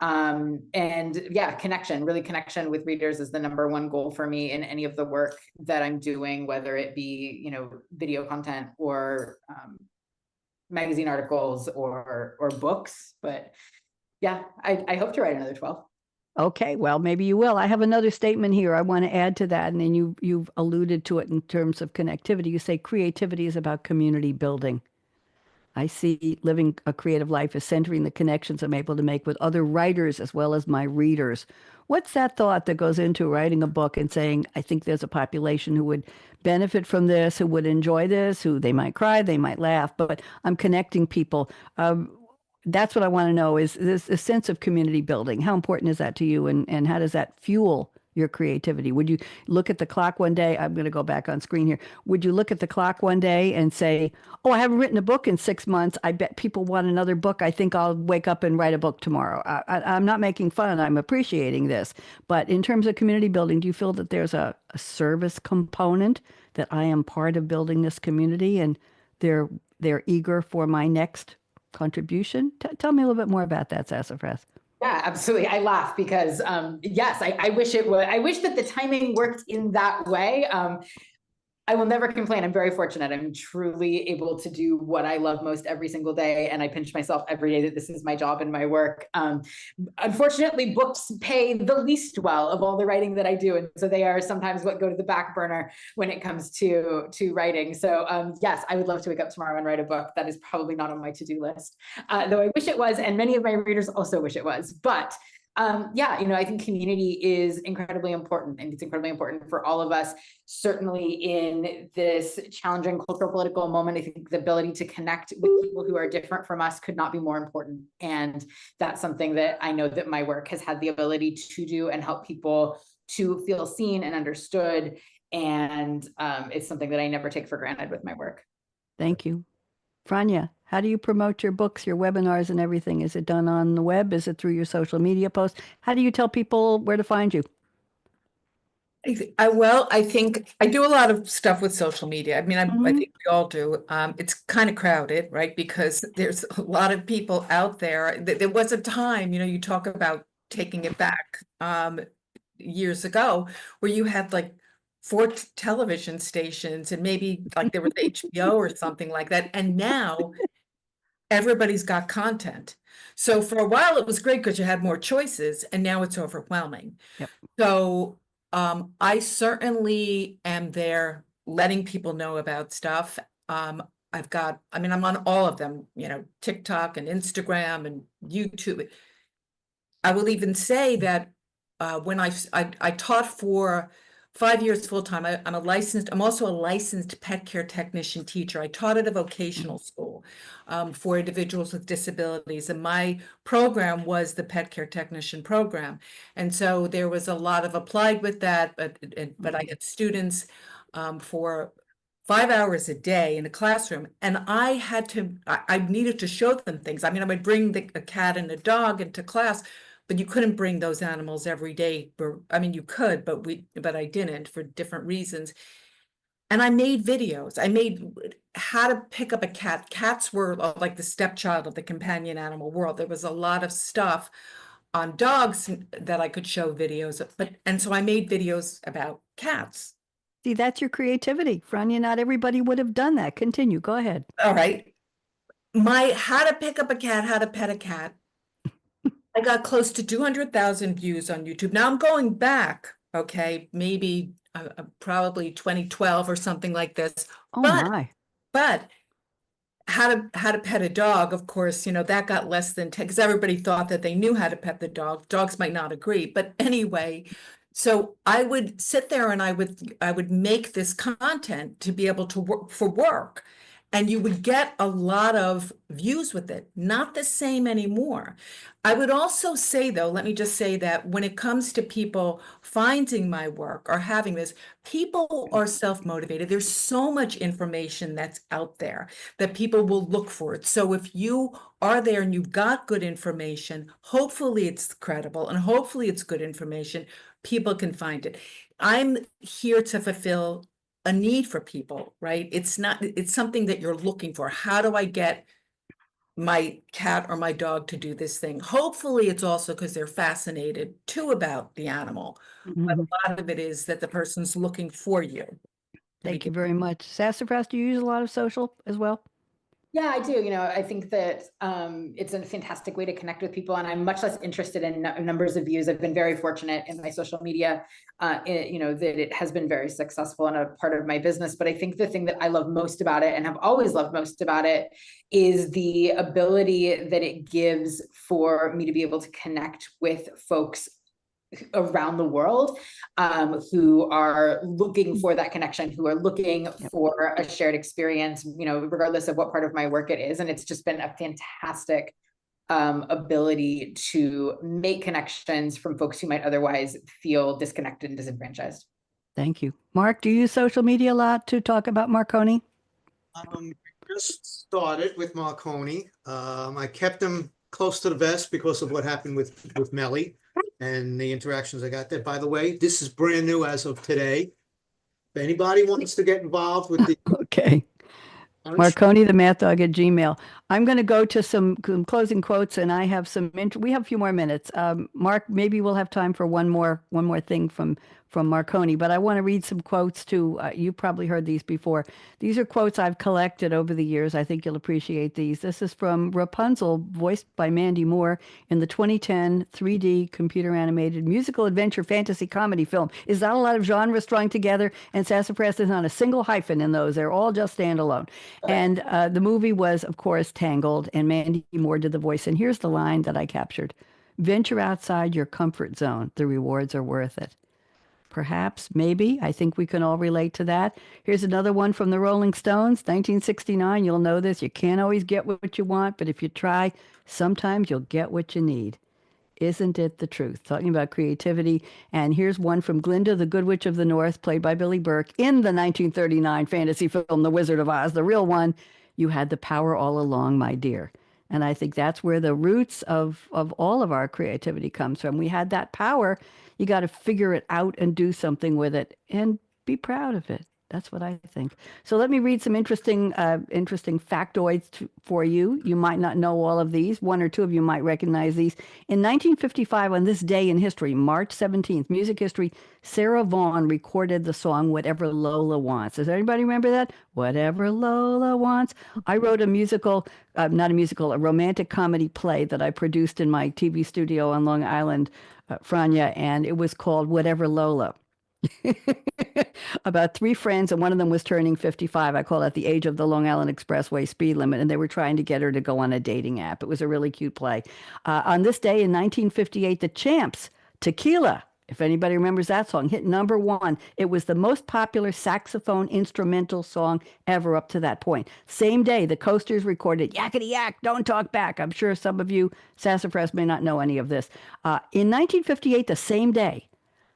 And yeah, connection with readers is the number one goal for me in any of the work that I'm doing, whether it be, video content or magazine articles or books. But yeah, I hope to write another 12. Okay, well, maybe you will. I have another statement here I want to add to that, and then you've alluded to it in terms of connectivity. You say creativity is about community building. I see living a creative life as centering the connections I'm able to make with other writers as well as my readers. What's that thought that goes into writing a book and saying, I think there's a population who would benefit from this, who would enjoy this, who they might cry, they might laugh, but I'm connecting people. That's what I want to know, is this a sense of community building. How important is that to you, and how does that fuel your creativity? Would you look at the clock one day? I'm going to go back on screen here. Would you look at the clock one day and say, oh, I haven't written a book in 6 months. I bet people want another book. I think I'll wake up and write a book tomorrow. I'm not making fun. I'm appreciating this. But in terms of community building, do you feel that there's a service component, that I am part of building this community and they're eager for my next contribution? Tell me a little bit more about that, Sassafras. Yeah, absolutely. I laugh because, yes, I wish it would. I wish that the timing worked in that way. I will never complain. I'm very fortunate. I'm truly able to do what I love most every single day. And I pinch myself every day that this is my job and my work. Unfortunately, books pay the least well of all the writing that I do. And so they are sometimes what go to the back burner when it comes to writing. So yes, I would love to wake up tomorrow and write a book. That is probably not on my to-do list, though I wish it was. And many of my readers also wish it was. But yeah, I think community is incredibly important, and it's incredibly important for all of us. Certainly in this challenging cultural political moment, I think the ability to connect with people who are different from us could not be more important. And that's something that I know that my work has had the ability to do, and help people to feel seen and understood. And it's something that I never take for granted with my work. Thank you. Frania, how do you promote your books, your webinars, and everything? Is it done on the web? Is it through your social media posts? How do you tell people where to find you? I think I do a lot of stuff with social media. I mean, I think we all do. It's kind of crowded, right? Because there's a lot of people out there. There was a time, you talk about taking it back. years ago, where you had like four television stations and maybe like there was HBO or something like that. And now everybody's got content. So for a while it was great because you had more choices, and now it's overwhelming. Yep. So I certainly am there letting people know about stuff. I'm on all of them, TikTok and Instagram and YouTube. I will even say that when I taught for 5 years full-time, I'm also a licensed pet care technician teacher. I taught at a vocational school for individuals with disabilities, and my program was the pet care technician program. And so there was a lot of applied with that, but I had students for 5 hours a day in a classroom, and I needed to show them things. I would bring a cat and a dog into class, but you couldn't bring those animals every day. You could, but I didn't for different reasons. And I made videos. I made how to pick up a cat. Cats were like the stepchild of the companion animal world. There was a lot of stuff on dogs that I could show videos of, and so I made videos about cats. See, that's your creativity, Frania. Not everybody would have done that. Continue. Go ahead. All right. My how to pick up a cat, how to pet a cat. I got close to 200,000 views on YouTube. Now I'm going back, okay, maybe probably 2012 or something like this. Oh my. But how to pet a dog, of course, that got less than 10, because everybody thought that they knew how to pet the dog. Dogs might not agree, but anyway, so I would sit there and I would make this content to be able to work for work. And you would get a lot of views with it. Not the same anymore. I would also say, though, let me just say that when it comes to people finding my work or having this, people are self-motivated. There's so much information that's out there that people will look for it. So if you are there and you've got good information, hopefully it's credible and hopefully it's good information, people can find it. I'm here to fulfill a need for people, right? It's something that you're looking for. How do I get my cat or my dog to do this thing? Hopefully it's also because they're fascinated too about the animal. But a lot of it is that the person's looking for you. Thank you very much. Sassafras, do you use a lot of social as well? Yeah, I do. I think that it's a fantastic way to connect with people, and I'm much less interested in numbers of views. I've been very fortunate in my social media, that it has been very successful and a part of my business. But I think the thing that I love most about it, and have always loved most about it, is the ability that it gives for me to be able to connect with folks around the world who are looking for that connection, who are looking for a shared experience, regardless of what part of my work it is. And it's just been a fantastic ability to make connections from folks who might otherwise feel disconnected and disenfranchised. Thank you. Mark, do you use social media a lot to talk about Marconi? Just started with Marconi. I kept them close to the vest because of what happened with Melly and the interactions I got there. By the way, this is brand new as of today. If anybody wants to get involved with the Okay. Marconi, the math dog at Gmail. I'm going to go to some closing quotes, and I have we have a few more minutes. Mark, maybe we'll have time for one more thing from Marconi, but I want to read some quotes too. You've probably heard these before. These are quotes I've collected over the years. I think you'll appreciate these. This is from Rapunzel, voiced by Mandy Moore in the 2010 3D computer animated musical adventure fantasy comedy film. Is that a lot of genres strung together? And Sassafras is not a single hyphen in those. They're all just standalone. And the movie was, of course, Tangled, and Mandy Moore did the voice. And here's the line that I captured. Venture outside your comfort zone. The rewards are worth it. Perhaps, maybe. I think we can all relate to that. Here's another one from the Rolling Stones, 1969. You'll know this. You can't always get what you want, but if you try, sometimes you'll get what you need. Isn't it the truth? Talking about creativity. And here's one from Glinda, the Good Witch of the North, played by Billy Burke in the 1939 fantasy film, The Wizard of Oz, the real one. You had the power all along, my dear. And I think that's where the roots of all of our creativity comes from. We had that power. You got to figure it out and do something with it and be proud of it. That's what I think. So let me read some interesting factoids for you. You might not know all of these. One or two of you might recognize these. In 1955, on this day in history, March 17th, music history, Sarah Vaughan recorded the song Whatever Lola Wants. Does anybody remember that? Whatever Lola Wants. I wrote a musical, not a musical, a romantic comedy play that I produced in my TV studio on Long Island, Frania, and it was called Whatever Lola. About three friends, and one of them was turning 55. I call it the age of the Long Island Expressway speed limit, and they were trying to get her to go on a dating app. It was a really cute play. On this day in 1958, the Champs, Tequila, if anybody remembers that song, hit #1. It was the most popular saxophone instrumental song ever up to that point. Same day, the Coasters recorded Yakety Yak, Don't Talk Back. I'm sure some of you Sassafras may not know any of this. In 1958, the same day,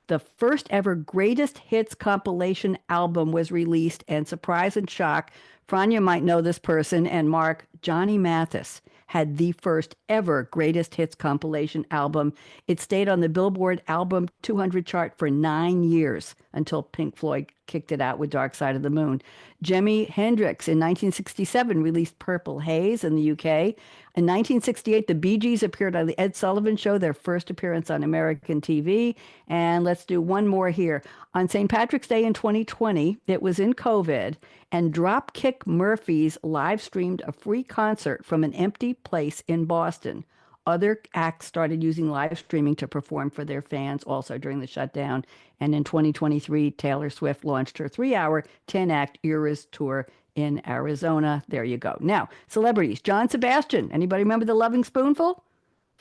the first ever greatest hits compilation album was released, and surprise and shock, Frania might know this person, and Mark, Johnny Mathis had the first ever greatest hits compilation album. It stayed on the Billboard Album 200 chart for 9 years until Pink Floyd kicked it out with Dark Side of the Moon. Jimi Hendrix in 1967 released Purple Haze in the UK. In 1968, the Bee Gees appeared on the Ed Sullivan Show, their first appearance on American TV. And let's do one more here. On St. Patrick's Day in 2020, it was in COVID, and Dropkick Murphys live streamed a free concert from an empty place in Boston. Other acts started using live streaming to perform for their fans also during the shutdown. And in 2023, Taylor Swift launched her 3-hour, 10-act Eras tour in Arizona. There you go. Now, celebrities. John Sebastian. Anybody remember the Loving Spoonful?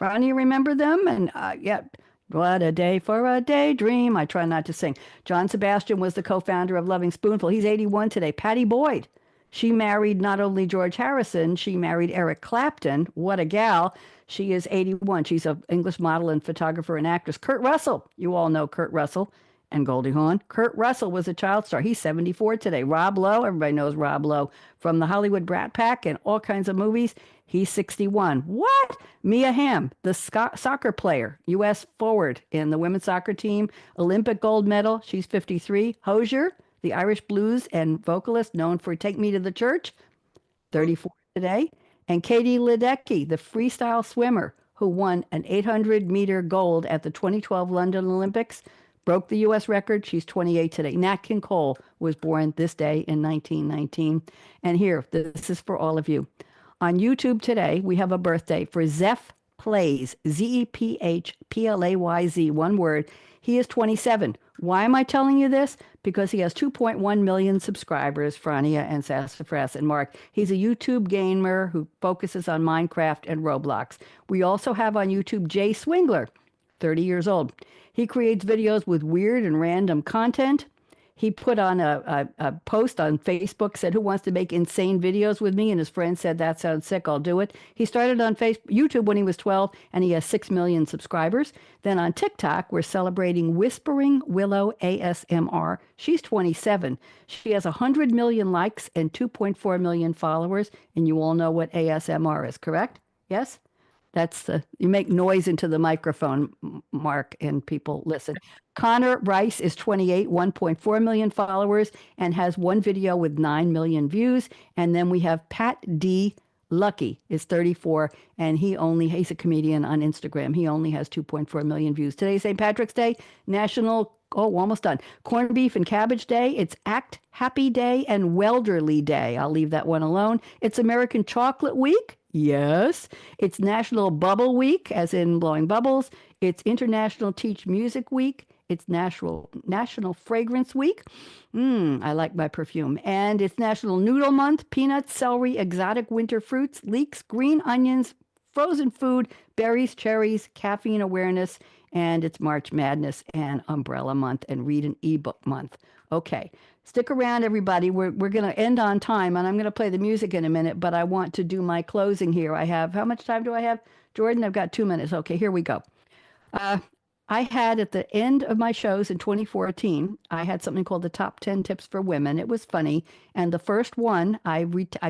Ronnie, remember them? And yeah, what a day for a daydream. I try not to sing. John Sebastian was the co-founder of Loving Spoonful. He's 81 today. Patty Boyd. She married not only George Harrison, she married Eric Clapton. What a gal. She is 81. She's an English model and photographer and actress. Kurt Russell. You all know Kurt Russell and Goldie Hawn. Kurt Russell was a child star. He's 74 today. Rob Lowe. Everybody knows Rob Lowe from the Hollywood Brat Pack and all kinds of movies. He's 61. What? Mia Hamm, the soccer player, U.S. forward in the women's soccer team, Olympic gold medal. She's 53. Hozier, the Irish blues and vocalist known for Take Me to the Church, 34 today. And Katie Ledecky, the freestyle swimmer who won an 800-meter gold at the 2012 London Olympics, broke the U.S. record. She's 28 today. Nat King Cole was born this day in 1919. And here, this is for all of you. On YouTube today, we have a birthday for Zeph Plays, Zephplayz, one word. He is 27. Why am I telling you this? Because he has 2.1 million subscribers, Frania and Sassafras and Mark. He's a YouTube gamer who focuses on Minecraft and Roblox. We also have on YouTube Jay Swingler, 30 years old. He creates videos with weird and random content. He put on a post on Facebook, said, who wants to make insane videos with me? And his friend said, that sounds sick, I'll do it. He started on YouTube when he was 12, and he has 6 million subscribers. Then on TikTok, we're celebrating Whispering Willow ASMR. She's 27. She has 100 million likes and 2.4 million followers. And you all know what ASMR is, correct? Yes? That's you make noise into the microphone, Mark, and people listen. Connor Rice is 28, 1.4 million followers, and has one video with 9 million views. And then we have Pat D. Lucky is 34, and he's a comedian on Instagram. He only has 2.4 million views. Today's St. Patrick's Day, almost done. Corned beef and cabbage day. It's Act Happy Day and Welderly Day. I'll leave that one alone. It's American Chocolate Week. Yes. It's National Bubble Week, as in blowing bubbles. It's International Teach Music Week. It's National Fragrance Week. I like my perfume. And it's National Noodle Month. Peanuts, celery, exotic winter fruits, leeks, green onions, frozen food, berries, cherries, caffeine awareness. And it's March Madness and Umbrella Month and Read an Ebook Month. Okay. Stick around, everybody. We're going to end on time, and I'm going to play the music in a minute, but I want to do my closing here. How much time do I have? Jordan, I've got 2 minutes. Okay, here we go. I had at the end of my shows in 2014, I had something called the Top 10 Tips for Women. It was funny. And the first one, I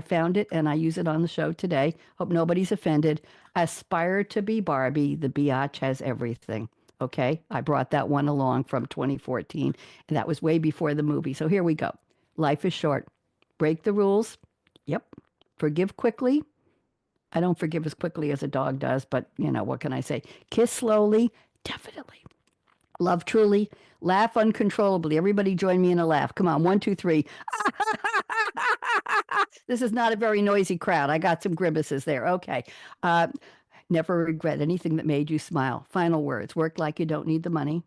found it and I use it on the show today. Hope nobody's offended. Aspire to be Barbie. The biatch has everything. Okay, I brought that one along from 2014, and that was way before the movie. So here we go. Life is short. Break the rules. Yep. Forgive quickly. I don't forgive as quickly as a dog does, but what can I say? Kiss slowly. Definitely. Love truly. Laugh uncontrollably. Everybody join me in a laugh. Come on. 1, 2, 3. This is not a very noisy crowd. I got some grimaces there. Okay. Never regret anything that made you smile. Final words. Work like you don't need the money.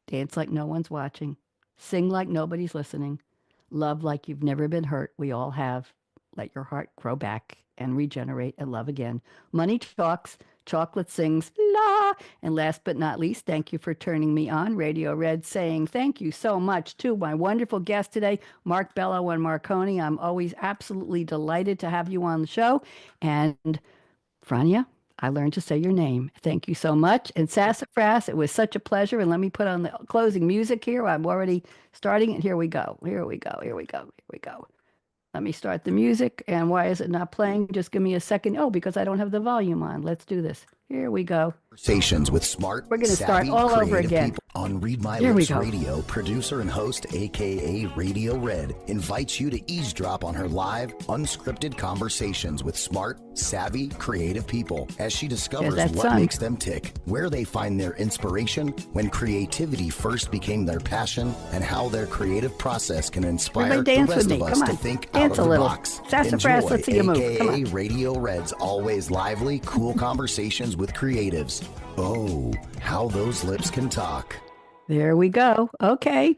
Dance like no one's watching. Sing like nobody's listening. Love like you've never been hurt. We all have. Let your heart grow back and regenerate and love again. Money talks, chocolate sings, la. And last but not least, thank you for turning me on. Radio Red saying thank you so much to my wonderful guest today, Mark Bello and Marconi. I'm always absolutely delighted to have you on the show. And Frania, I learned to say your name. Thank you so much. And Sassafras, it was such a pleasure. And let me put on the closing music here. I'm already starting it. Here we go. Here we go. Here we go. Here we go. Let me start the music. And why is it not playing? Just give me a second. Oh, because I don't have the volume on. Let's do this. Here we go. Conversations with smart, We're going to start savvy, all over creative again. people. On Read My Here we Lips go. Radio, producer and host, aka Radio Red, invites you to eavesdrop on her live, unscripted conversations with smart, savvy, creative people as she discovers There's what that sun. makes them tick, where they find their inspiration, when creativity first became their passion, and how their creative process can inspire Everybody the dance rest with of me. us Come to on. think Dance out a of the little. box. Sassafras, Enjoy, let's see you move. aka Come on. Radio Red's always lively, cool conversations with creatives. Oh, how those lips can talk. There we go. Okay.